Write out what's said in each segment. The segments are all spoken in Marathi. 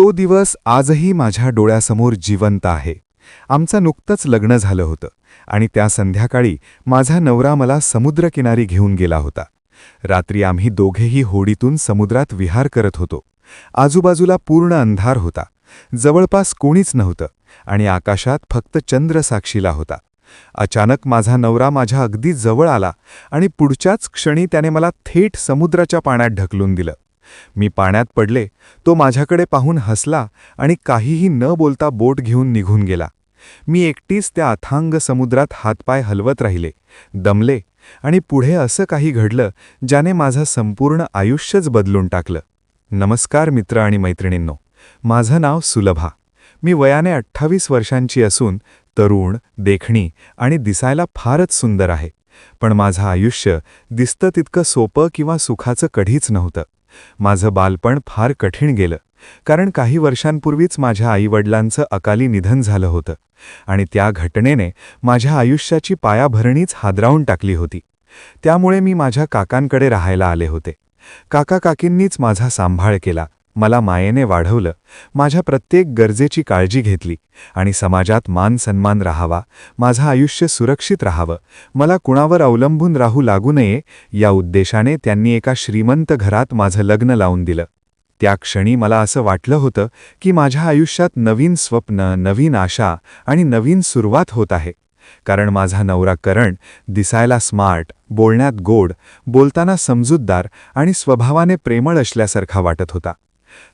तो दिवस आजही माझ्या डोळ्यासमोर जिवंत आहे. आमचं नुकतंच लग्न झालं होतं आणि त्या संध्याकाळी माझा नवरा मला समुद्रकिनारी घेऊन गेला होता. रात्री आम्ही दोघेही होडीतून समुद्रात विहार करत होतो. आजूबाजूला पूर्ण अंधार होता. जवळपास कोणीच नव्हतं आणि आकाशात फक्त चंद्र साक्षीला होता. अचानक माझा नवरा माझ्या अगदी जवळ आला आणि पुढच्याच क्षणी त्याने मला थेट समुद्राच्या पाण्यात ढकलून दिलं. मी पाण्यात पडले. तो माझ्याकडे पाहून हसला आणि काहीही न बोलता बोट घेऊन निघून गेला. मी एकटीच त्या अथांग समुद्रात हातपाय हलवत राहिले, दमले आणि पुढे असं काही घडलं ज्याने माझं संपूर्ण आयुष्यच बदलून टाकलं. नमस्कार मित्र आणि मैत्रिणींनो, माझं नाव सुलभा. मी वयाने 28 वर्षांची असून तरुण, देखणी आणि दिसायला फारच सुंदर आहे. पण माझं आयुष्य दिसतं तितकं सोपं किंवा सुखाचं कधीच नव्हतं. माझं बालपण फार कठीण गेलं, कारण काही वर्षांपूर्वीच माझ्या आईवडिलांचं अकाली निधन झालं होतं आणि त्या घटनेने माझ्या आयुष्याची पायाभरणीच हादरावून टाकली होती. त्यामुळे मी माझ्या काकांकडे राहायला आले होते. काका-काकींनीच माझा सांभाळ केला, मला मायेने वाढवलं, माझ्या प्रत्येक गरजेची काळजी घेतली आणि समाजात मान-सन्मान राहावा, माझं आयुष्य सुरक्षित राहावं, मला कुणावर अवलंबून राहू लागू नये या उद्देशाने त्यांनी एका श्रीमंत घरात माझं लग्न लावून दिलं. त्या क्षणी मला असं वाटलं होतं की माझ्या आयुष्यात नवीन स्वप्न, नवीन आशा आणि नवीन सुरुवात होत आहे. कारण माझा नवरा करण दिसायला स्मार्ट, बोलण्यात गोड, बोलताना समजूतदार आणि स्वभावाने प्रेमळ असल्यासारखा वाटत होता.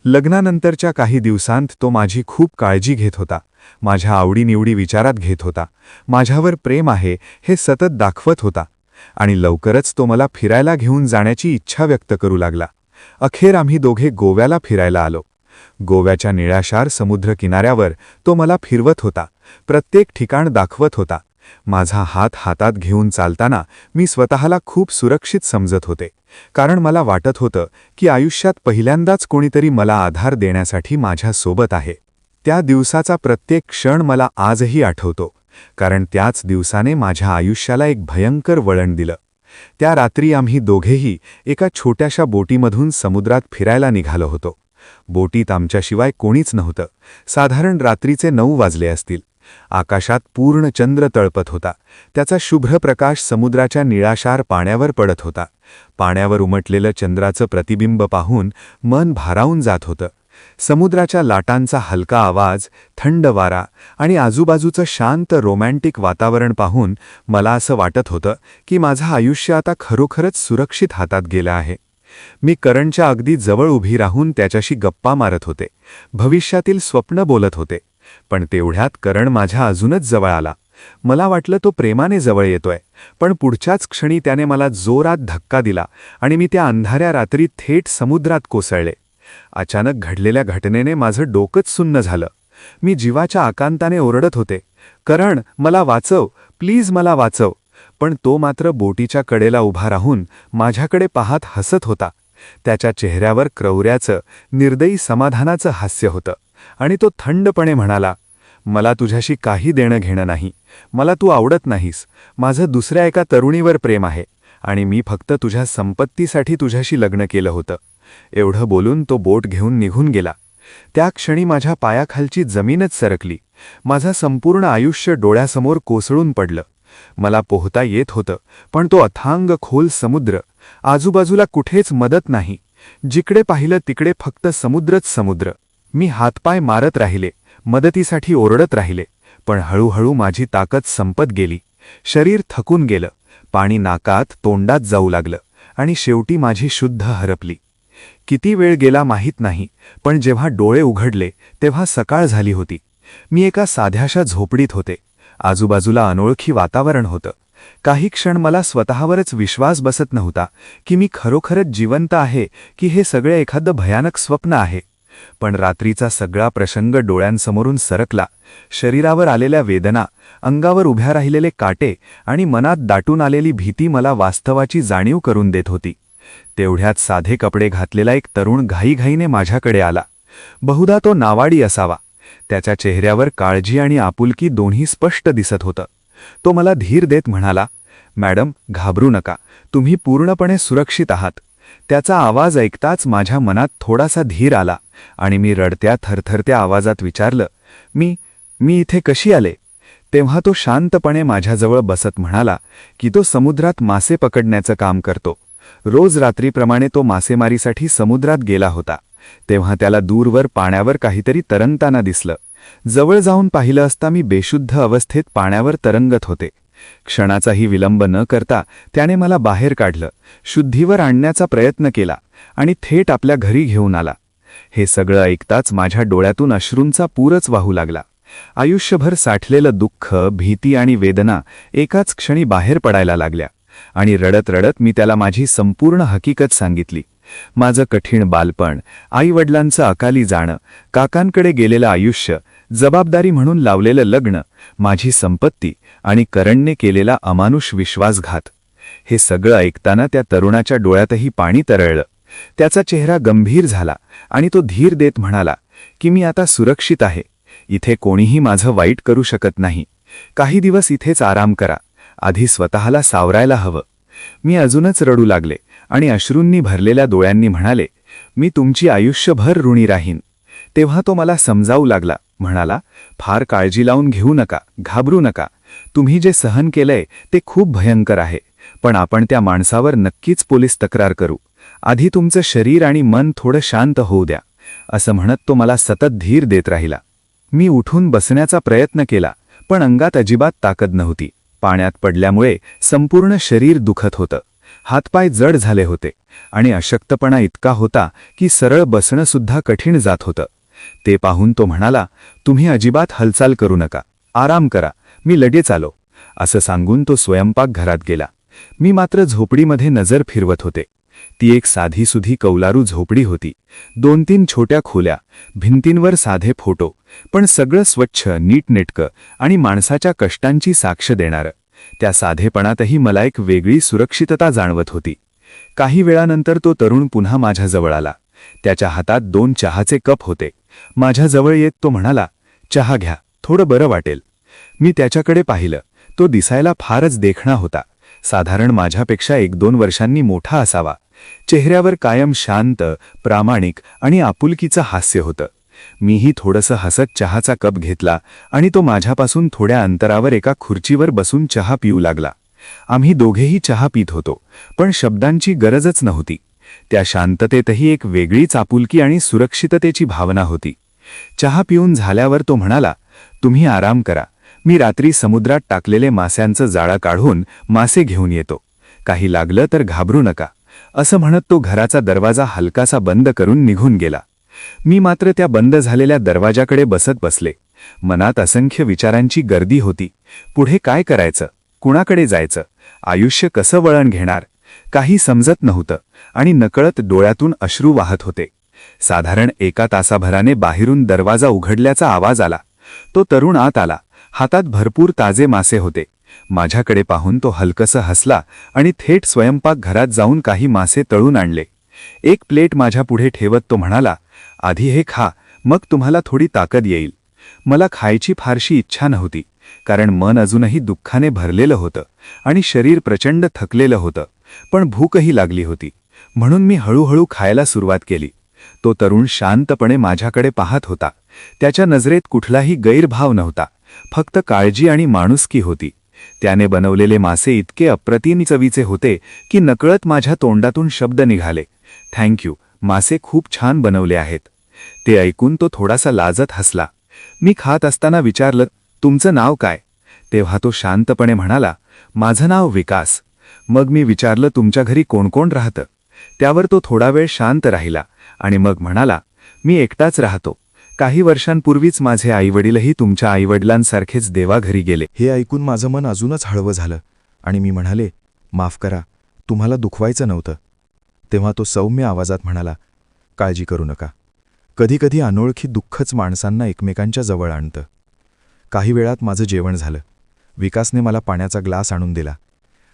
लग्नानंतरच्या काही दिवसांत तो माझी खूप काळजी घेत होता, माझ्या आवडीनिवडी विचारात घेत होता, माझ्यावर प्रेम आहे हे सतत दाखवत होता आणि लवकरच तो मला फिरायला घेऊन जाण्याची इच्छा व्यक्त करू लागला. अखेर आम्ही दोघे गोव्याला फिरायला आलो. गोव्याच्या निळाशार समुद्र किनाऱ्यावर तो मला फिरवत होता, प्रत्येक ठिकाण दाखवत होता. माझा हात हातात घेऊन चालताना मी स्वतःला खूप सुरक्षित समजत होते, कारण मला वाटत होतं की आयुष्यात पहिल्यांदाच कोणीतरी मला आधार देण्यासाठी माझ्यासोबत आहे. त्या दिवसाचा प्रत्येक क्षण मला आजही आठवतो, कारण त्याच दिवसाने माझ्या आयुष्याला एक भयंकर वळण दिलं. त्या रात्री आम्ही दोघेही एका छोट्याशा बोटीमधून समुद्रात फिरायला निघालो होतो. बोटीत आमच्याशिवाय कोणीच नव्हतं. साधारण रात्रीचे 9 वाजले असतील. आकाशात पूर्ण चंद्र तळपत होता. त्याचा शुभ्र प्रकाश समुद्राच्या निळाशार पाण्यावर पडत होता. पाण्यावर उमटलेलं चंद्राचं प्रतिबिंब पाहून मन भारावून जात होतं. समुद्राच्या लाटांचा हलका आवाज, थंड वारा आणि आजूबाजूचं शांत रोमॅन्टिक वातावरण पाहून मला असं वाटत होतं की माझं आयुष्य आता खरोखरच सुरक्षित हातात गेलं आहे. मी करणच्या अगदी जवळ उभी राहून त्याच्याशी गप्पा मारत होते, भविष्यातील स्वप्न बोलत होते. पण तेवढ्यात करण माझ्या अजूनच जवळ आला. मला वाटलं तो प्रेमाने जवळ येतोय, पण पुढच्याच क्षणी त्याने मला जोरात धक्का दिला आणि मी त्या अंधाऱ्या रात्री थेट समुद्रात कोसळले. अचानक घडलेल्या घटनेने माझं डोकंच सुन्न झालं. मी जीवाच्या आकांताने ओरडत होते, करण मला वाचव, प्लीज मला वाचव. पण तो मात्र बोटीच्या कडेला उभा राहून माझ्याकडे पाहत हसत होता. त्याच्या चेहऱ्यावर क्रौर्याचं, निर्दयी समाधानाचं हास्य होतं आणि तो थंडपणे म्हणाला, मला तुझ्याशी काही देणं घेणं नाही, मला तू आवडत नाहीस, माझं दुसऱ्या एका तरुणीवर प्रेम आहे आणि मी फक्त तुझ्या संपत्तीसाठी तुझ्याशी लग्न केलं होतं. एवढं बोलून तो बोट घेऊन निघून गेला. त्या क्षणी माझ्या पायाखालची जमीनच सरकली. माझं संपूर्ण आयुष्य डोळ्यासमोर कोसळून पडलं. मला पोहता येत होतं, पण तो अथांग खोल समुद्र, आजूबाजूला कुठेच मदत नाही. जिकडे पाहिलं तिकडे फक्त समुद्रच समुद्र. मी हातपाय मारत राहिले, मदतीसाठी ओरडत राहिले, पण हळूहळू माझी ताकद संपत गेली. शरीर थकून गेलं, पाणी नाकात, तोंडात जाऊ लागलं आणि शेवटी माझी शुद्ध हरपली. किती वेळ गेला माहीत नाही, पण जेव्हा डोळे उघडले तेव्हा सकाळ झाली होती. मी एका साध्याशा झोपडीत होते. आजूबाजूला अनोळखी वातावरण होतं. काही क्षण मला स्वतःवरच विश्वास बसत नव्हता की मी खरोखरच जिवंत आहे की हे सगळे एखादं भयानक स्वप्न आहे. पण रात्रीचा सगळा प्रसंग डोळ्यांसमोरून सरकला. शरीरावर आलेल्या वेदना, अंगावर उभ्या राहिलेले काटे आणि मनात दाटून आलेली भीती मला वास्तवाची जाणीव करून देत होती. तेवढ्यात साधे कपडे घातलेला एक तरुण घाईघाईने माझ्याकडे आला. बहुधा तो नावाडी असावा. त्याच्या चेहऱ्यावर काळजी आणि आपुलकी दोन्ही स्पष्ट दिसत होतं. तो मला धीर देत म्हणाला, मॅडम घाबरू नका, तुम्ही पूर्णपणे सुरक्षित आहात. त्याचा आवाज ऐकताच माझ्या मनात थोडासा धीर आला आणि मी रडत्या थरथरत्या आवाजात विचारलं, मी इथे कशी आले? तेव्हा तो शांतपणे माझ्याजवळ बसत म्हणाला की तो समुद्रात मासे पकडण्याचं काम करतो. रोज रात्रीप्रमाणे तो मासेमारीसाठी समुद्रात गेला होता. तेव्हा त्याला दूरवर पाण्यावर काहीतरी तरंगताना दिसलं. जवळ जाऊन पाहिलं असता मी बेशुद्ध अवस्थेत पाण्यावर तरंगत होते. क्षणाचाही विलंब न करता त्याने मला बाहेर काढलं, शुद्धीवर आणण्याचा प्रयत्न केला आणि थेट आपल्या घरी घेऊन आला. हे सगळं ऐकताच माझ्या डोळ्यातून अश्रूंचा पूरच वाहू लागला. आयुष्यभर साठलेलं दुःख, भीती आणि वेदना एकाच क्षणी बाहेर पडायला लागल्या आणि रडत रडत मी त्याला माझी संपूर्ण हकीकत सांगितली. माझं कठीण बालपण, आईवडिलांचं अकाली जाणं, काकांकडे गेलेलं आयुष्य, जबाबदारी म्हणून लावलेलं लग्न, माझी संपत्ती आणि करणने केलेला अमानुष विश्वासघात. हे सगळं ऐकताना त्या तरुणाच्या डोळ्यातही पाणी तरळलं. त्याचा चेहरा गंभीर झाला आणि तो धीर देत म्हणाला की मी आता सुरक्षित आहे. इथे कोणीही माझं वाईट करू शकत नाही. काही दिवस इथेच आराम करा. आधी स्वतःला सावरायला हवं. मी अजूनच रडू लागले आणि अश्रूंनी भरलेल्या डोळ्यांनी म्हणाले, मी तुमची आयुष्यभर ऋणी राहीन. तेव्हा तो मला समजावू लागला. म्हणाला, फार काळजी लावून घेऊ नका, घाबरू नका. तुम्ही जे सहन केलंय ते खूप भयंकर आहे, पण आपण त्या माणसावर नक्कीच पोलीस तक्रार करू. आधी तुमचं शरीर आणि मन थोडं शांत होऊ द्या. असं म्हणत तो मला सतत धीर देत राहिला. मी उठून बसण्याचा प्रयत्न केला, पण अंगात अजिबात ताकद नव्हती. पाण्यात पडल्यामुळे संपूर्ण शरीर दुखत होतं. हातपाय जड झाले होते आणि अशक्तपणा इतका होता की सरळ बसणं सुद्धा कठीण जात होतं. ते पाहून तो म्हणाला, तुम्ही अजिबात हालचाल करू नका, आराम करा, मी लगेच आलो. असं सांगून तो स्वयंपाकघरात गेला. मी मात्र झोपडीमध्ये नजर फिरवत होते. ती एक साधीसुधी कौलारू झोपडी होती. 2-3 छोट्या खोल्या, भिंतींवर साधे फोटो, पण सगळं स्वच्छ, नीटनेटकं आणि माणसाच्या कष्टांची साक्ष देणारं. त्या साधेपणातही मला एक वेगळी सुरक्षितता जाणवत होती. काही वेळानंतर तो तरुण पुन्हा माझ्याजवळ आला. त्याच्या हातात 2 चहाचे कप होते. माझ्याजवळ येत तो म्हणाला, चहा घ्या, थोडं बरं वाटेल. मी त्याच्याकडे पाहिलं. तो दिसायला फारच देखणा होता. साधारण माझ्यापेक्षा 1-2 वर्षांनी मोठा असावा. चेहऱ्यावर कायम शांत, प्रामाणिक आणि आपुलकीचं हास्य होतं. मीही थोडंसं हसत चहाचा कप घेतला आणि तो माझ्यापासून थोड्या अंतरावर एका खुर्चीवर बसून चहा पिऊ लागला. आम्ही दोघेही चहा पित होतो, पण शब्दांची गरजच नव्हती. त्या शांततेतही एक वेगळीच आपुलकी आणि सुरक्षिततेची भावना होती. चहा पिऊन झाल्यावर तो म्हणाला, तुम्ही आराम करा, मी रात्री समुद्रात टाकलेले मास्यांचं जाळं काढून मासे घेऊन येतो. काही लागलं तर घाबरू नका. असं म्हणत तो घराचा दरवाजा हलकासा बंद करून निघून गेला. मी मात्र त्या बंद झालेल्या दरवाजाकडे बसत बसले. मनात असंख्य विचारांची गर्दी होती. पुढे काय करायचं, कुणाकडे जायचं, आयुष्य कसं वळण घेणार, काही समजत नव्हतं आणि नकळत डोळ्यातून अश्रू वाहत होते. साधारण 1 तासाभराने बाहेरून दरवाजा उघडल्याचा आवाज आला. तो तरुण आत आला. हातात भरपूर ताजे मासे होते. माझ्याकडे पाहून तो हलकसं हसला आणि थेट स्वयंपाकघरात जाऊन काही मासे तळून आणले. एक प्लेट माझ्या पुढे ठेवत तो म्हणाला, आधी हे खा, मग तुम्हाला थोडी ताकद येईल. मला खायची फारशी इच्छा नव्हती, कारण मन अजूनही दुःखाने भरलेलं होतं आणि शरीर प्रचंड थकलेलं होतं, पण भूकही लागली होती. म्हणून मी हळूहळू खायला सुरुवात केली. तो तरुण शांतपणे माझ्याकडे पाहत होता. त्याच्या नजरेत कुठलाही गैरभाव नव्हता, फक्त काळजी आणि माणुसकी होती. त्याने बनवलेले मासे इतके अप्रतिम चवीचे होते की नकळत माझ्या तोंडातून शब्द निघाले, थँक यू, मासे खूप छान बनवले आहेत. ते ऐकून तो थोडासा लाजत हसला. मी खात असताना विचारलं, तुमचं नाव काय? तेव्हा तो शांतपणे म्हणाला, माझं नाव विकास. मग मी विचारलं, तुमच्या घरी कोण कोण राहतं? त्यावर तो थोडा वेळ शांत राहिला आणि मग म्हणाला, मी एकटाच राहतो. काही वर्षांपूर्वीच माझे आईवडीलही तुमच्या आईवडिलांसारखेच देवाघरी गेले. हे ऐकून माझं मन अजूनच हळवं झालं आणि मी म्हणाले, माफ करा, तुम्हाला दुखवायचं नव्हतं. तेव्हा तो सौम्य आवाजात म्हणाला, काळजी करू नका. कधीकधी अनोळखी दुःखच माणसांना एकमेकांच्या जवळ आणतं. काही वेळात माझं जेवण झालं. विकासने मला पाण्याचा ग्लास आणून दिला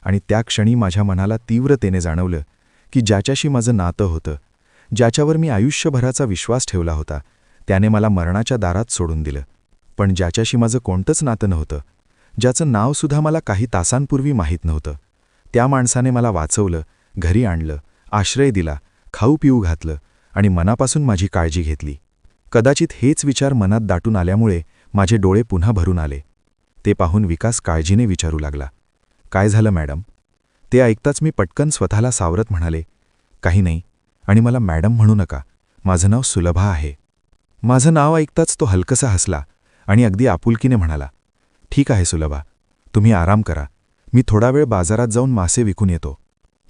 आणि त्या क्षणी माझ्या मनाला तीव्रतेने जाणवलं की ज्याच्याशी माझं नातं होतं, ज्याच्यावर मी आयुष्यभराचा विश्वास ठेवला होता, त्याने मला मरणाच्या दारात सोडून दिलं. पण ज्याच्याशी माझं कोणतंच नातं नव्हतं, ज्याचं नावसुद्धा मला काही तासांपूर्वी माहीत नव्हतं, त्या माणसाने मला वाचवलं, घरी आणलं, आश्रय दिला, खाऊ पिऊ घातलं आणि मनापासून माझी काळजी घेतली. कदाचित हेच विचार मनात दाटून आल्यामुळे माझे डोळे पुन्हा भरून आले. ते पाहून विकास काळजीने विचारू लागला, काय झालं मॅडम? ते ऐकताच मी पटकन स्वतःला सावरत म्हणाले, काही नाही, आणि मला मॅडम म्हणू नका, माझं नाव सुलभा आहे. माझं नाव ऐकताच तो हलकसा हसला आणि अगदी आपुलकीने म्हणाला, ठीक आहे सुलभा, तुम्ही आराम करा, मी थोडा वेळ बाजारात जाऊन मासे विकून येतो.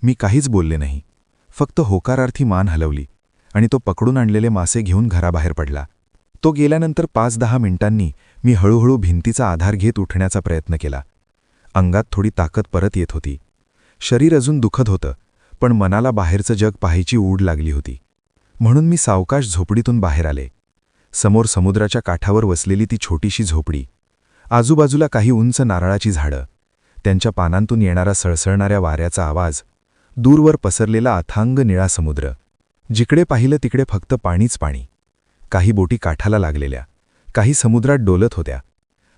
मी काहीच बोलले नाही, फक्त होकारार्थी मान हलवली आणि तो पकडून आणलेले मासे घेऊन घराबाहेर पडला. तो गेल्यानंतर 5-10 मिनिटांनी मी हळूहळू भिंतीचा आधार घेत उठण्याचा प्रयत्न केला. अंगात थोडी ताकद परत येत होती. शरीर अजून दुखत होतं, पण मनाला बाहेरचं जग पाहायची ऊड लागली होती. म्हणून मी सावकाश झोपडीतून बाहेर आले. समोर समुद्राच्या काठावर वसलेली ती छोटीशी झोपडी. आजूबाजूला काही उंच नारळाची झाडं, त्यांच्या पानांतून येणारा सळसळणाऱ्या वाऱ्याचा आवाज, दूरवर पसरलेला अथांग निळा समुद्र. जिकडे पाहिलं तिकडे फक्त पाणीच पाणी. काही बोटी काठाला लागलेल्या, काही समुद्रात डोलत होत्या.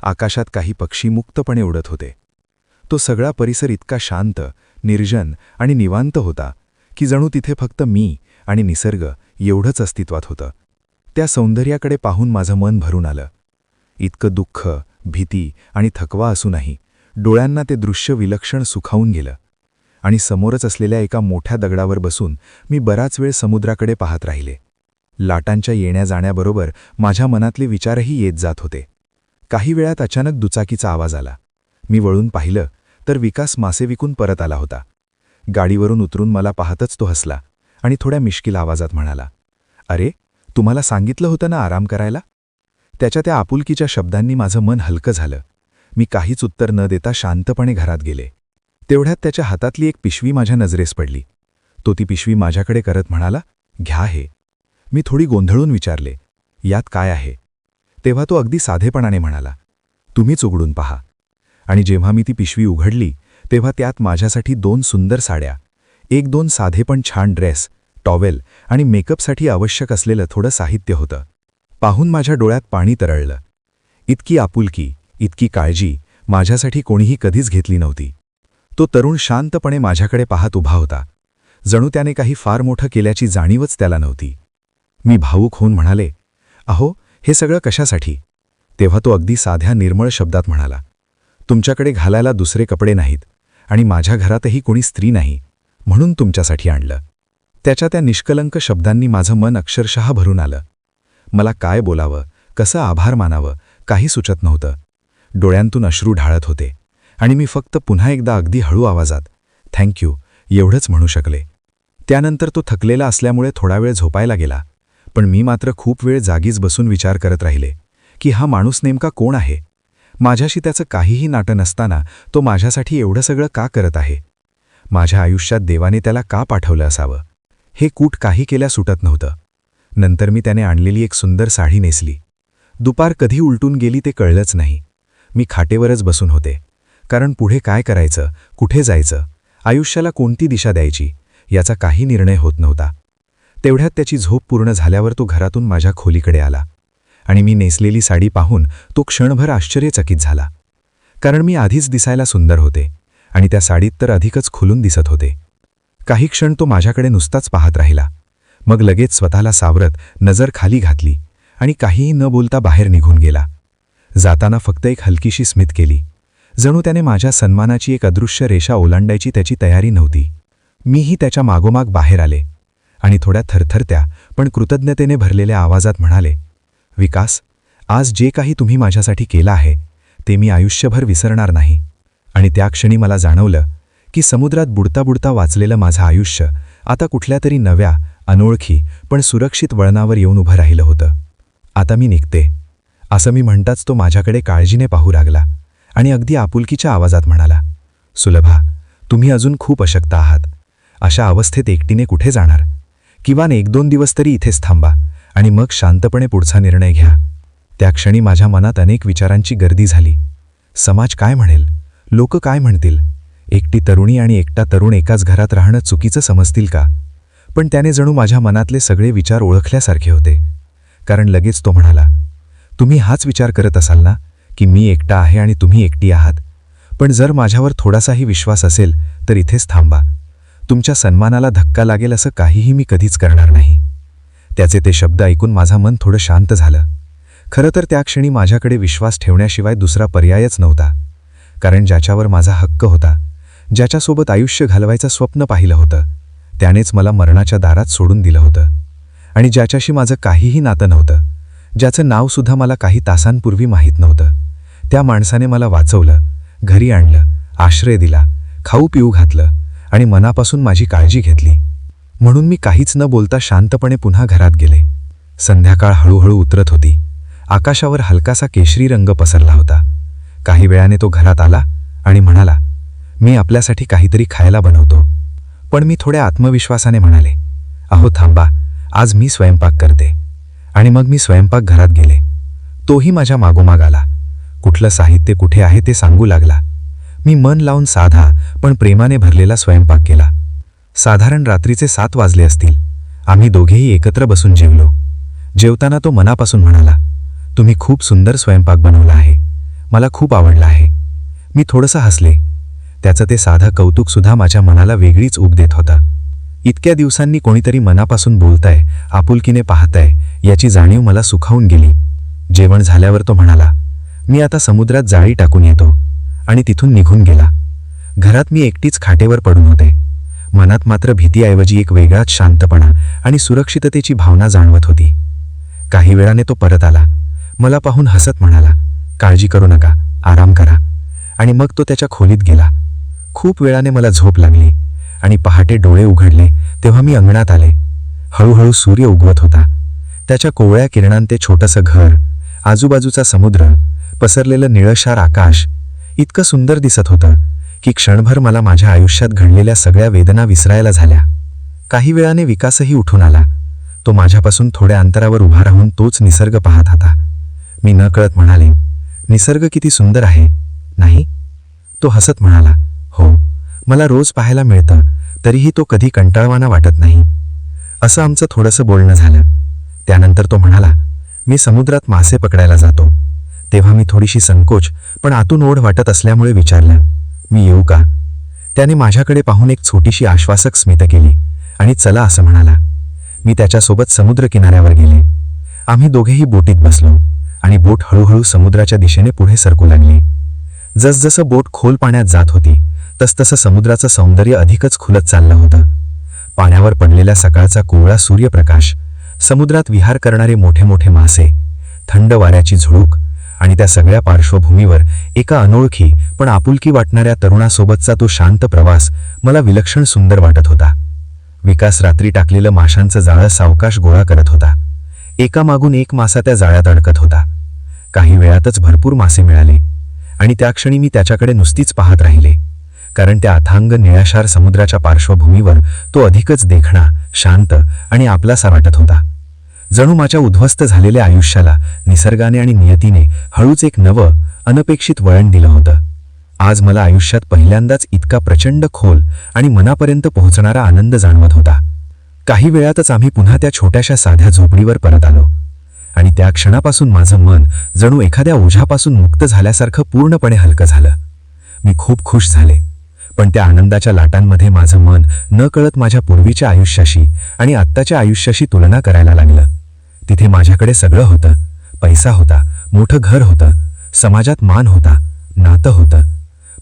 आकाशात काही पक्षी मुक्तपणे उडत होते. तो सगळा परिसर इतका शांत, निर्जन आणि निवांत होता की जणू तिथे फक्त मी आणि निसर्ग एवढंच अस्तित्वात होतं. त्या सौंदर्याकडे पाहून माझं मन भरून आलं. इतकं दुःख, भीती आणि थकवा असूनही डोळ्यांना ते दृश्य विलक्षण सुखावून गेलं. आणि समोरच असलेल्या एका मोठ्या दगडावर बसून मी बराच वेळ समुद्राकडे पाहत राहिले. लाटांच्या येण्या जाण्याबरोबर माझ्या मनातले विचारही येत जात होते. काही वेळात अचानक दुचाकीचा आवाज आला. मी वळून पाहिलं तर विकास मासे विकून परत आला होता. गाडीवरून उतरून मला पाहतच तो हसला आणि थोड्या मिश्किल आवाजात म्हणाला, अरे, तुम्हाला सांगितलं होतं ना आराम करायला? त्याच्या त्या आपुलकीच्या शब्दांनी माझं मन हलकं झालं. मी काहीच उत्तर न देता शांतपणे घरात गेले. तेवढ्यात त्याच्या हातातली एक पिशवी माझ्या नजरेस पडली. तो ती पिशवी माझ्याकडे करत म्हणाला, घ्या हे. मी थोडी गोंधळून विचारले, यात काय आहे? तेव्हा तो अगदी साधेपणाने म्हणाला, तुम्हीच उघडून पहा. आणि जेव्हा मी ती पिशवी उघडली तेव्हा त्यात माझ्यासाठी 2 सुंदर साड्या, 1-2 साधे पण छान ड्रेस, टॉवेल आणि मेकअपसाठी आवश्यक असलेलं थोडं साहित्य होतं. पाहून माझ्या डोळ्यात पाणी तरळलं. इतकी आपुलकी, इतकी काळजी माझ्यासाठी कोणीही कधीच घेतली नव्हती. तो तरुण शांतपणे माझ्याकडे पाहत उभा होता. जणू त्याने काही फार मोठं केल्याची जाणीवच त्याला नव्हती. मी भावूक होऊन म्हणाले, अहो, हे सगळं कशासाठी? तेव्हा तो अगदी साध्या निर्मळ शब्दात म्हणाला, तुमच्याकडे घालायला दुसरे कपडे नाहीत आणि माझ्या घरातही कोणी स्त्री नाही, म्हणून तुमच्यासाठी आणलं. त्याच्या त्या निष्कलंक शब्दांनी माझं मन अक्षरशः भरून आलं. मला काय बोलावं, कसं आभार मानावं, काही सुचत नव्हतं. डोळ्यांतून अश्रू ढाळत होते आणि मी फक्त पुन्हा एकदा अगदी हळू आवाजात थँक्यू एवढंच म्हणू शकले. त्यानंतर तो थकलेला असल्यामुळे थोडा वेळ झोपायला गेला, पण मी मात्र खूप वेळ जागीच बसून विचार करत राहिले की हा माणूस नेमका कोण आहे? माझ्याशी त्याचं काहीही नातं नसताना तो माझ्यासाठी एवढं सगळं का करत आहे? माझ्या आयुष्यात देवाने त्याला का पाठवलं असावं? हे कूट काही केल्या सुटत नव्हतं. नंतर मी त्याने आणलेली एक सुंदर साडी नेसली. दुपार कधी उलटून गेली ते कळलंच नाही. मी खाटेवरच बसून होते, कारण पुढे काय करायचं, कुठे जायचं, आयुष्याला कोणती दिशा द्यायची याचा काही निर्णय होत नव्हता. तेवढ्यात त्याची झोप पूर्ण झाल्यावर तो घरातून माझ्या खोलीकडे आला आणि मी नेसलेली साडी पाहून तो क्षणभर आश्चर्यचकित झाला. कारण मी आधीच दिसायला सुंदर होते आणि त्या साडीत तर अधिकच खुलून दिसत होते. काही क्षण तो माझ्याकडे नुसताच पाहत राहिला. मग लगेच स्वतःला सावरत नजर खाली घातली आणि काहीही न बोलता बाहेर निघून गेला. जाताना फक्त एक हलकीशी स्मित केली, जणू त्याने माझ्या सन्मानाची एक अदृश्य रेषा ओलांडायची त्याची तयारी नव्हती. मीही त्याच्या मागोमाग बाहेर आले आणि थोड्या थरथरत्या पण कृतज्ञतेने भरलेल्या आवाजात म्हणाले, विकास, आज जे काही तुम्ही माझ्यासाठी केलं आहे ते मी आयुष्यभर विसरणार नाही. आणि त्या क्षणी मला जाणवलं की समुद्रात बुडता बुडता वाचलेलं माझं आयुष्य आता कुठल्या तरी नव्या, अनोळखी पण सुरक्षित वळणावर येऊन उभं राहिलं होतं. आता मी निघते, असं मी म्हणताच तो माझ्याकडे काळजीने पाहू लागला आणि अगदी आपुलकीच्या आवाजात म्हणाला, सुलभा, तुम्ही अजून खूप अशक्त आहात. अशा अवस्थेत एकटीने कुठे जाणार? किमान 1-2 दिवस तरी इथेच थांबा आणि मग शांतपणे पुढचा निर्णय घ्या. त्या क्षणी माझ्या मनात अनेक विचारांची गर्दी झाली. समाज काय म्हणेल? लोक काय म्हणतील? एकटी तरुणी आणि एकटा तरुण एकाच घरात राहणं चुकीचं समजतील का? पण त्याने जणू माझ्या मनातले सगळे विचार ओळखल्यासारखे होते. कारण लगेच तो म्हणाला, तुम्ही हाच विचार करत असाल ना की मी एकटा आहे आणि तुम्ही एकटी आहात? पण जर माझ्यावर थोडासाही विश्वास असेल तर इथेच थांबा. तुमच्या सन्मानाला धक्का लागेल असं काहीही मी कधीच करणार नाही. त्याचे ते शब्द ऐकून माझं मन थोडं शांत झालं. खरं तर त्या क्षणी माझ्याकडे विश्वास ठेवण्याशिवाय दुसरा पर्यायच नव्हता. कारण ज्याच्यावर माझा हक्क होता, ज्याच्यासोबत आयुष्य घालवायचं स्वप्न पाहिलं होतं, त्यानेच मला मरणाच्या दारात सोडून दिलं होतं. आणि ज्याच्याशी माझं काहीही नातं नव्हतं, ज्याचं नावसुद्धा मला काही तासांपूर्वी माहीत नव्हतं, त्या माणसाने मला वाचवलं, घरी आणलं, आश्रय दिला, खाऊ पिऊ घातलं आणि मनापासून माझी काळजी घेतली. म्हणून मी काहीच न बोलता शांतपणे पुन्हा घरात गेले. संध्याकाळ हळूहळू उतरत होती. आकाशावर हलकासा केशरी रंग पसरला होता. काही वेळाने तो घरात आला आणि म्हणाला, मी आपल्यासाठी काहीतरी खायला बनवतो. पण मी थोड्या आत्मविश्वासाने म्हणाले, अहो थांबा, आज मी स्वयंपाक करते. आणि मग मी स्वयंपाकघरात गेले. तोही माझ्या मागोमाग आला. कुठलं साहित्य कुठे आहे ते सांगू लागला. मी मन लावून साधा पण प्रेमाने भरलेला स्वयंपाक केला. साधारण रात्रीचे 7 वाजले असतील. आम्ही दोघेही एकत्र बसून जेवलो. जेवताना तो मनापासून म्हणाला, तुम्ही खूप सुंदर स्वयंपाक बनवला आहे, मला खूप आवडला आहे. मी थोडंसं हसले. त्याचं ते साधं कौतुकसुद्धा माझ्या मनाला वेगळीच ऊब देत होता. इतक्या दिवसांनी कोणीतरी मनापासून बोलतंय, आपुलकीने पाहतंय, याची जाणीव मला सुखावून गेली. जेवण झाल्यावर तो म्हणाला, मी आता समुद्रात जाळी टाकून येतो. आणि तिथून निघून गेला. घरात मी एकटीच खाटेवर पडून होते. मनात मात्र भीतीऐवजी एक वेगळाच शांतपणा आणि सुरक्षिततेची भावना जाणवत होती. काही वेळाने तो परत आला. मला पाहून हसत म्हणाला, काळजी करू नका, आराम करा. आणि मग तो त्याच्या खोलीत गेला. खूप वेळाने मला झोप लागली आणि पहाटे डोळे उघडले तेव्हा मी अंगणात आले. हळूहळू सूर्य उगवत होता. त्याच्या कोवळ्या किरणांत छोटंसं घर, आजूबाजूचा समुद्र, पसरलेलं निळशार आकाश इतकं सुंदर दिसत होतं की क्षणभर मला माझ्या आयुष्यात घडलेल्या सगळ्या वेदना विसरायला झाल्या. काही वेळाने विकासही उठून आला. तो माझ्यापासून थोड्या अंतरावर उभा राहून तोच निसर्ग पाहत होता. मी नकळत म्हणाले, निसर्ग किती सुंदर आहे, नाही? तो हसत म्हणाला, हो, मला रोज पाहायला मिळतं, तरीही तो कधी कंटाळवाणा वाटत नाही. असं आमचं थोडंसं बोलणं झालं. त्यानंतर तो म्हणाला, मी समुद्रात मासे पकडायला जातो. तेव्हा मी थोडीशी संकोच पण आतून ओढ वाटत असल्यामुळे विचारलं, मी येऊ का? त्याने माझ्याकडे पाहून एक छोटीशी आश्वासक स्मित केली आणि चला असं म्हणाला. मी त्याच्यासोबत समुद्र किनाऱ्यावर गेले. आम्ही दोघेही बोटीत बसलो आणि बोट हळूहळू समुद्राच्या दिशेने पुढे सरकू लागली. जसजसं बोट खोल पाण्यात जात होती तसतसं समुद्राचं सौंदर्य अधिकच खुलत चाललं होतं. पाण्यावर पडलेल्या सकाळचा कोवळा सूर्यप्रकाश, समुद्रात विहार करणारे मोठे मोठे मासे, थंड वाऱ्याची झुळूक आणि त्या सगळ्या पार्श्वभूमीवर एका अनोळखी पण आपुलकी वाटणाऱ्या तरुणासोबतचा तो शांत प्रवास मला विलक्षण सुंदर वाटत होता. विकास रात्री टाकलेलं माशांचं जाळं सावकाश गोळा करत होता. एकामागून एक मासा त्या जाळ्यात अडकत होता. काही वेळातच भरपूर मासे मिळाले आणि त्या क्षणी मी त्याच्याकडे नुसतीच पाहत राहिले. कारण त्या अथांग निळाशार समुद्राच्या पार्श्वभूमीवर तो अधिकच देखणा, शांत आणि आपलासा वाटत होता. जणू माझ्या उद्ध्वस्त झालेल्या आयुष्याला निसर्गाने आणि नियतीने हळूच एक नवं, अनपेक्षित वळण दिलं होतं. आज मला आयुष्यात पहिल्यांदाच इतका प्रचंड खोल आणि मनापर्यंत पोहोचणारा आनंद जाणवत होता. काही वेळातच आम्ही पुन्हा त्या छोट्याशा साध्या झोपडीवर परत आलो आणि त्या क्षणापासून माझं मन जणू एखाद्या ओझ्यापासून मुक्त झाल्यासारखं पूर्णपणे हलकं झालं. मी खूप खुश झाले. पण त्या आनंदाच्या लाटांमध्ये माझं मन नकळत माझ्या पूर्वीच्या आयुष्याशी आणि आत्ताच्या आयुष्याशी तुलना करायला लागलं. तिथे माझ्याकडे सगळं होतं. पैसा होता, मोठं घर होतं, समाजात मान होता, नातं होतं.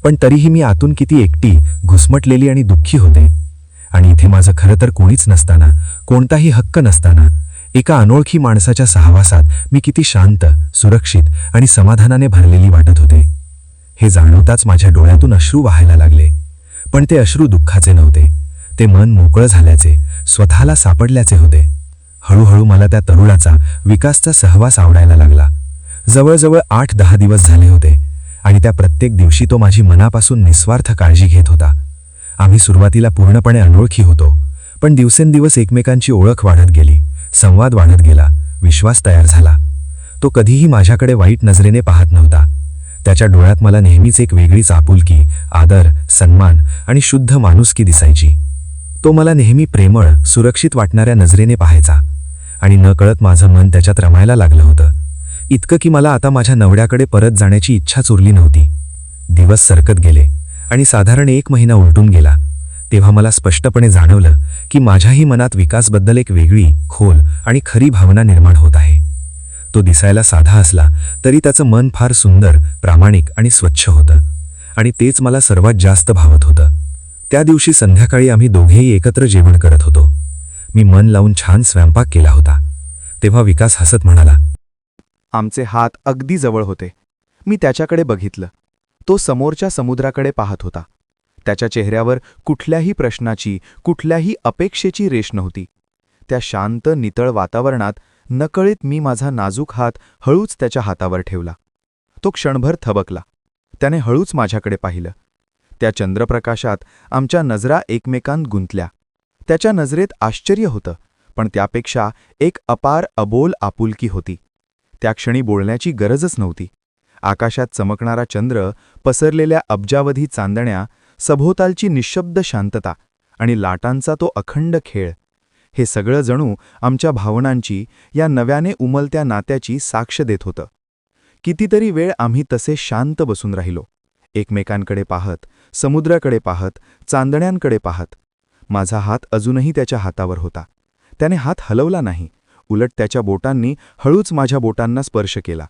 पण तरीही मी आतून किती एकटी, घुसमटलेली आणि दुःखी होते. आणि इथे माझं खरं तर कोणीच नसताना, कोणताही हक्क नसताना, एका अनोळखी माणसाच्या सहवासात मी किती शांत, सुरक्षित आणि समाधानाने भरलेली वाटत होते. हे जाणवताच माझ्या डोळ्यातून अश्रू वाहायला लागले. पण ते अश्रू दुःखाचे नव्हते. ते मन मोकळं झाल्याचे, स्वतःला सापडल्याचे होते. हळूहळू मला त्या तरुणाचा, विकासचा सहवास आवडायला लागला. जवळजवळ 8-10 दिवस झाले होते आणि त्या प्रत्येक दिवशी तो माझी मनापासून निस्वार्थ काळजी घेत होता. आम्ही सुरुवातीला पूर्णपणे अनोळखी होतो, पण दिवसेंदिवस एकमेकांची ओळख वाढत गेली, संवाद वाढत गेला, विश्वास तयार झाला. तो कधीही माझ्याकडे वाईट नजरेने पाहत नव्हता. त्याच्या डोळ्यात मला नेहमीच एक वेगळीच आपुलकी, आदर, सन्मान आणि शुद्ध माणुसकी दिसायची. तो मला नेहमी प्रेमळ, सुरक्षित वाटणाऱ्या नजरेने पाहायचा आणि नकळत माझं मन त्याच्यात रमायला लागलं होतं. इतकं की मला आता माझ्या नवऱ्याकडे परत जाण्याची इच्छाच उरली नव्हती. दिवस सरकत गेले आणि साधारण 1 महिना उलटून गेला. तेव्हा मला स्पष्टपणे जाणवलं की माझ्याही मनात विकासबद्दल एक वेगळी खोल आणि खरी भावना निर्माण होत आहे. तो दिसायला साधा असला तरी त्याचं मन फार सुंदर, प्रामाणिक आणि स्वच्छ होतं, आणि तेच मला सर्वात जास्त भावत होतं. त्या दिवशी संध्याकाळी आम्ही दोघेही एकत्र जेवण करत होतो. मी मन लावून छान स्वयंपाक केला होता. तेव्हा विकास हसत म्हणाला, आमचे हात अगदी जवळ होते. मी त्याच्याकडे बघितलं. तो समोरच्या समुद्राकडे पाहत होता. त्याच्या चेहऱ्यावर कुठल्याही प्रश्नाची, कुठल्याही अपेक्षेची रेष नव्हती. त्या शांत नितळ वातावरणात नकळत मी माझा नाजूक हात हळूच त्याच्या हातावर ठेवला. तो क्षणभर थबकला. त्याने हळूच माझ्याकडे पाहिलं. त्या चंद्रप्रकाशात आमच्या नजरा एकमेकांत गुंतल्या. त्याच्या नजरेत आश्चर्य होतं, पण त्यापेक्षा एक अपार अबोल आपुलकी होती. त्या क्षणी बोलण्याची गरजच नव्हती. आकाशात चमकणारा चंद्र, पसरलेल्या अब्जावधी चांदण्या, सभोवतालची निशब्द शांतता आणि लाटांचा तो अखंड खेळ, हे सगळं जणू आमच्या भावनांची, या नव्याने उमलत्या नात्याची साक्ष देत होतं. कितीतरी वेळ आम्ही तसे शांत बसून राहिलो, एकमेकांकडे पाहत, समुद्राकडे पाहत, चांदण्यांकडे पाहत. माझा हात अजूनही त्याच्या हातावर होता. त्याने हात हलवला नाही, उलट त्याच्या बोटांनी हळूच माझ्या बोटांना स्पर्श केला.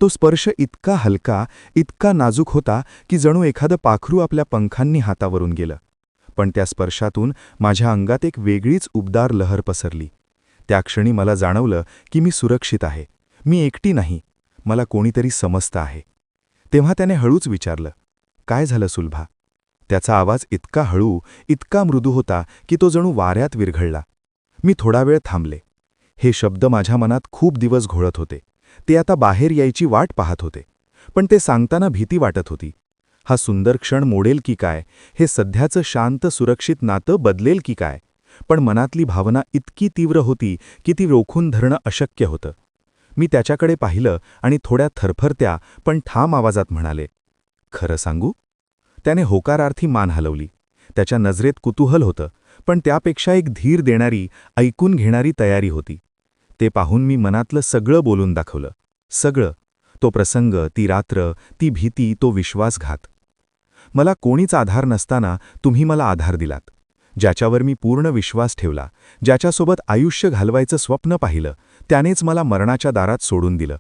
तो स्पर्श इतका हलका, इतका नाजूक होता की जणू एखादं पाखरू आपल्या पंखांनी हातावरून गेलं. पण त्या स्पर्शातून माझ्या अंगात एक वेगळीच उबदार लहर पसरली. त्या क्षणी मला जाणवलं की मी सुरक्षित आहे, मी एकटी नाही, मला कोणीतरी समजतं आहे. तेव्हा त्याने हळूच विचारलं, काय झालं सुलभा? त्याचा आवाज इतका हळू, इतका मृदू होता की तो जणू वाऱ्यात विरघळला. मी थोडा वेळ थांबले. हे शब्द माझ्या मनात खूप दिवस घोळत होते. ते आता बाहेर यायची वाट पाहत होते, पण ते सांगताना भीती वाटत होती. हा सुंदर क्षण मोडेल की काय? हे सध्याचं शांत, सुरक्षित नातं बदलेल की काय? पण मनातली भावना इतकी तीव्र होती की ती रोखून धरणं अशक्य होतं. मी त्याच्याकडे पाहिलं आणि थोड्या थरफरत्या पण ठाम आवाजात म्हणाले, खरं सांगू? त्याने होकारार्थी मान हलवली. त्याच्या नजरेत कुतूहल होतं, पण त्यापेक्षा एक धीर देणारी, ऐकून घेणारी तयारी होती. ते पाहून मी मनातलं सगळं बोलून दाखवलं. सगळं. तो प्रसंग, ती रात्र, ती भीती, तो विश्वासघात. मला कोणीच आधार नसताना तुम्ही मला आधार दिलात. ज्याच्यावर मी पूर्ण विश्वास ठेवला, ज्याच्यासोबत आयुष्य घालवायचं स्वप्न पाहिलं, त्यानेच मला मरणाच्या दारात सोडून दिलं.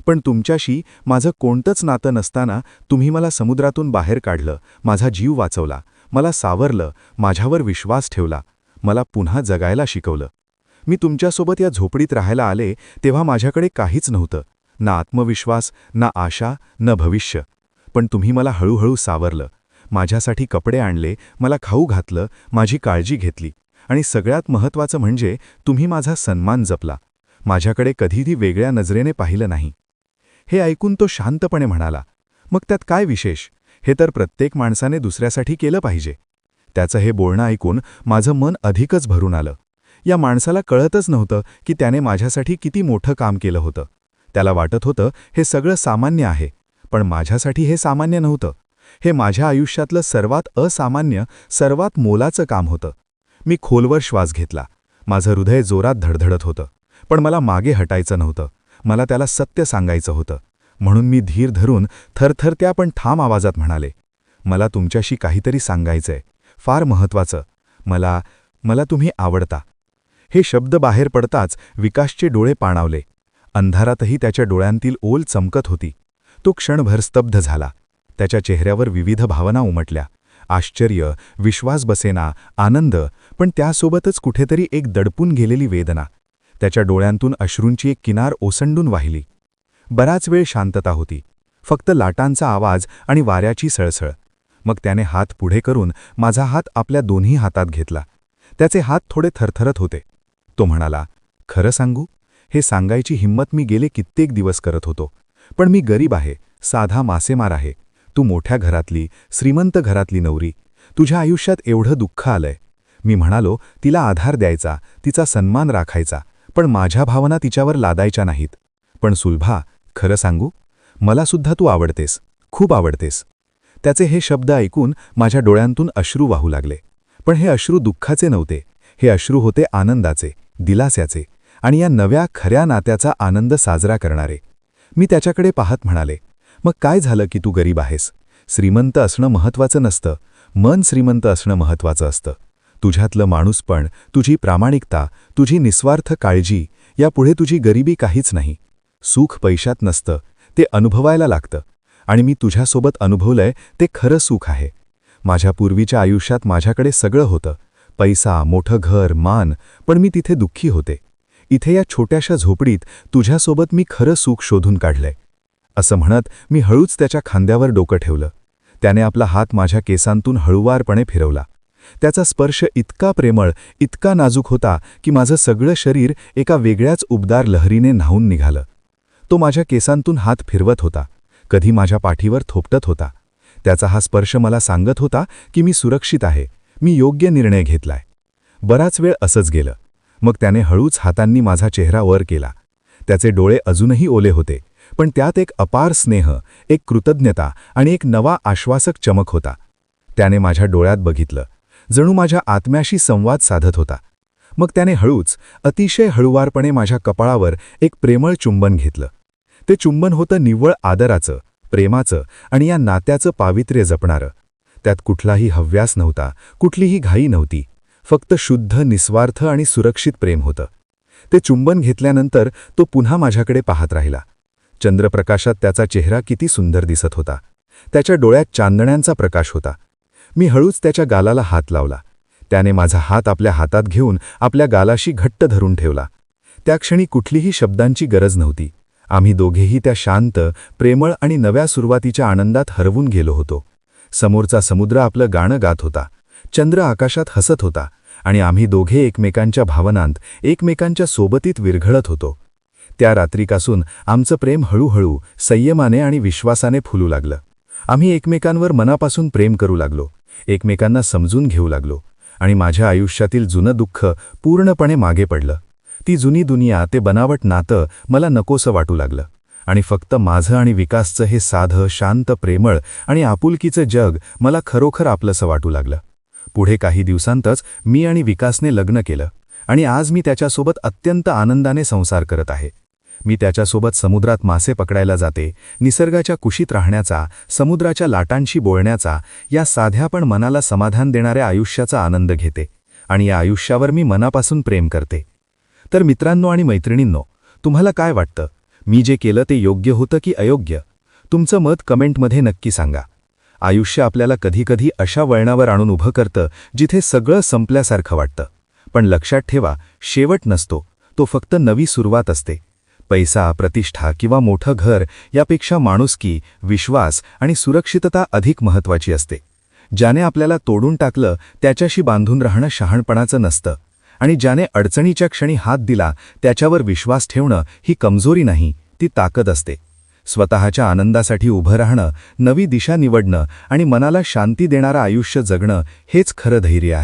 पण तुमच्याशी माझं कोणतंच नातं नसताना तुम्ही मला समुद्रातून बाहेर काढलं, माझा जीव वाचवला, मला सावरलं, माझ्यावर विश्वास ठेवला, मला पुन्हा जगायला शिकवलं. मी तुमच्यासोबत या झोपडीत राहायला आले तेव्हा माझ्याकडे काहीच नव्हतं, ना आत्मविश्वास, ना आशा, न भविष्य. पण तुम्ही मला हळूहळू सावरलं, माझ्यासाठी कपडे आणले, मला खाऊ घातलं, माझी काळजी घेतली, आणि सगळ्यात महत्त्वाचं म्हणजे तुम्ही माझा सन्मान जपला, माझ्याकडे कधीही वेगळ्या नजरेने पाहिलं नाही. हे ऐकून तो शांतपणे म्हणाला, मग त्यात काय विशेष? हे तर प्रत्येक माणसाने दुसऱ्यासाठी केलं पाहिजे. त्याचं हे बोलणं ऐकून माझं मन अधिकच भरून आलं. या माणसाला कळतच नव्हतं की त्याने माझ्यासाठी किती मोठं काम केलं होतं. त्याला वाटत होतं हे सगळं सामान्य आहे, पण माझ्यासाठी हे सामान्य नव्हतं. हे माझ्या आयुष्यातलं सर्वात असामान्य, सर्वात मोलाचं काम होतं. मी खोलवर श्वास घेतला. माझं हृदय जोरात धडधडत होतं, पण मला मागे हटायचं नव्हतं. मला त्याला सत्य सांगायचं होतं. म्हणून मी धीर धरून थरथरत्या पण ठाम आवाजात म्हणाले, मला तुमच्याशी काहीतरी सांगायचंय, फार महत्त्वाचं. मला तुम्ही आवडता. हे शब्द बाहेर पडताच विकासचे डोळे पाणावले. अंधारातही त्याच्या डोळ्यांतील ओल चमकत होती. तो क्षणभर स्तब्ध झाला. त्याच्या चेहऱ्यावर विविध भावना उमटल्या. आश्चर्य, विश्वास बसेना, आनंद, पण त्यासोबतच कुठेतरी एक दडपून गेलेली वेदना. त्याच्या डोळ्यांतून अश्रूंची एक किनार ओसंडून वाहिली. बराच वेळ शांतता होती, फक्त लाटांचा आवाज आणि वाऱ्याची सळसळ. मग त्याने हात पुढे करून माझा हात आपल्या दोन्ही हातात घेतला. त्याचे हात थोडे थरथरत होते. तो म्हणाला, खरं सांगू? हे सांगायची हिंमत मी गेले कित्येक दिवस करत होतो, पण मी गरीब आहे, साधा मासेमार आहे. तू मोठ्या घरातली, श्रीमंत घरातली नवरी. तुझ्या आयुष्यात एवढं दुःख आलंय. मी म्हणालो तिला आधार द्यायचा, तिचा सन्मान राखायचा, पण माझ्या भावना तिच्यावर लादायच्या नाहीत. पण सुलभा, खरं सांगू? मला सुद्धा तू आवडतेस, खूप आवडतेस. त्याचे हे शब्द ऐकून माझ्या डोळ्यांतून अश्रू वाहू लागले. पण हे अश्रू दुःखाचे नव्हते. हे अश्रू होते आनंदाचे, दिलास्याचे, आणि या नव्या खऱ्या नात्याचा आनंद साजरा करणारे. मी त्याच्याकडे पाहत म्हणाले, मग काय झालं की तू गरीब आहेस? श्रीमंत असणं महत्त्वाचं नसतं. मन श्रीमंत असणं महत्त्वाचं असतं. तुझ्यातलं माणूसपण, तुझी प्रामाणिकता, तुझी निस्वार्थ काळजी यापुढे तुझी गरिबी काहीच नाही. सुख पैशात नसतं, ते अनुभवायला लागतं. आणि मी तुझ्यासोबत अनुभवलंय ते खरं सुख आहे. माझ्या पूर्वीच्या आयुष्यात माझ्याकडे सगळं होतं, पैसा, मोठं घर, मान, पण मी तिथे दुःखी होते. इथे या छोट्याशा झोपडीत तुझ्यासोबत मी खरं सुख शोधून काढलंय. असं म्हणत मी हळूच त्याच्या खांद्यावर डोकं ठेवलं. त्याने आपला हात माझ्या केसांतून हळुवारपणे फिरवला. त्याचा स्पर्श इतका प्रेमळ, इतका नाजूक होता की माझं सगळं शरीर एका वेगळ्याच उबदार लहरीने न्हाऊन निघालं. तो माझ्या केसांतून हात फिरवत होता, कधी माझ्या पाठीवर थोपटत होता. त्याचा हा स्पर्श मला सांगत होता की मी सुरक्षित आहे, मी योग्य निर्णय घेतलाय. बराच वेळ असंच गेलं. मग त्याने हळूच हातांनी माझा चेहरा वर केला. त्याचे डोळे अजूनही ओले होते, पण त्यात एक अपार स्नेह, एक कृतज्ञता आणि एक नवा आश्वासक चमक होता. त्याने माझ्या डोळ्यात बघितलं, जणू माझ्या आत्म्याशी संवाद साधत होता. मग त्याने हळूच, अतिशय हळुवारपणे माझ्या कपाळावर एक प्रेमळ चुंबन घेतलं. ते चुंबन होतं निव्वळ आदराचं, प्रेमाचं आणि या नात्याचं पावित्र्य जपणारं. त्यात कुठलाही हव्यास नव्हता, कुठलीही घाई नव्हती. फक्त शुद्ध, निस्वार्थ आणि सुरक्षित प्रेम होतं. ते चुंबन घेतल्यानंतर तो पुन्हा माझ्याकडे पाहत राहिला. चंद्रप्रकाशात त्याचा चेहरा किती सुंदर दिसत होता. त्याच्या डोळ्यात चांदण्यांचा प्रकाश होता. मी हळूच त्याच्या गालाला हात लावला. त्याने माझा हात आपल्या हातात घेऊन आपल्या गालाशी घट्ट धरून ठेवला. त्या क्षणी कुठलीही शब्दांची गरज नव्हती. आम्ही दोघेही त्या शांत, प्रेमळ आणि नव्या सुरुवातीच्या आनंदात हरवून गेलो होतो. समोरचा समुद्र आपलं गाणं गात होता, चंद्र आकाशात हसत होता आणि आम्ही दोघे एकमेकांच्या भावनांत, एकमेकांच्या सोबतीत विरघळत होतो. त्या रात्रीपासून आमचं प्रेम हळूहळू, संयमाने आणि विश्वासाने फुलू लागलं. आम्ही एकमेकांवर मनापासून प्रेम करू लागलो, एकमेकांना समजून घेऊ लागलो आणि माझ्या आयुष्यातील जुनं दुःख पूर्णपणे मागे पडलं. ती जुनी दुनिया, ते बनावट नातं मला नकोसं वाटू लागलं आणि फक्त माझं आणि विकासचं हे साधं, शांत, प्रेमळ आणि आपुलकीचं जग मला खरोखर आपलंसं वाटू लागलं. पुढे काही दिवसांतच मी आणि विकासने लग्न केलं आणि आज मी त्याच्यासोबत अत्यंत आनंदाने संसार करत आहे. मी त्याच्यासोबत समुद्रात मासे पकडायला जाते, निसर्गाच्या कुशीत राहण्याचा, समुद्राच्या लाटांशी बोलण्याचा, या साध्या पण मनाला समाधान देणाऱ्या आयुष्याचा आनंद घेते आणि या आयुष्यावर मी मनापासून प्रेम करते. तर मित्रांनो आणि मैत्रिणींनो, तुम्हाला काय वाटतं? मी जे केलं ते योग्य होतं की अयोग्य? तुमचं मत कमेंटमध्ये नक्की सांगा. आयुष्य आपल्याला कधीकधी अशा वळणावर आणून उभं करतं जिथे सगळं संपल्यासारखं वाटतं. पण लक्षात ठेवा, शेवट नसतो, तो फक्त नवी सुरुवात असते. पैसा, प्रतिष्ठा किंवा मोठं घर यापेक्षा माणुसकी, विश्वास आणि सुरक्षितता अधिक महत्त्वाची असते. ज्याने आपल्याला तोडून टाकलं त्याच्याशी बांधून राहणं शहाणपणाचं नसतं आणि ज्याने अडचणीच्या क्षणी हात दिला त्याच्यावर विश्वास ठेवणं ही कमजोरी नाही, ती ताकद असते. स्वतःच्या आनंदासाठी उभं राहणं, नवी दिशा निवडणं आणि मनाला शांती देणारं आयुष्य जगणं हेच खरं धैर्य आहे.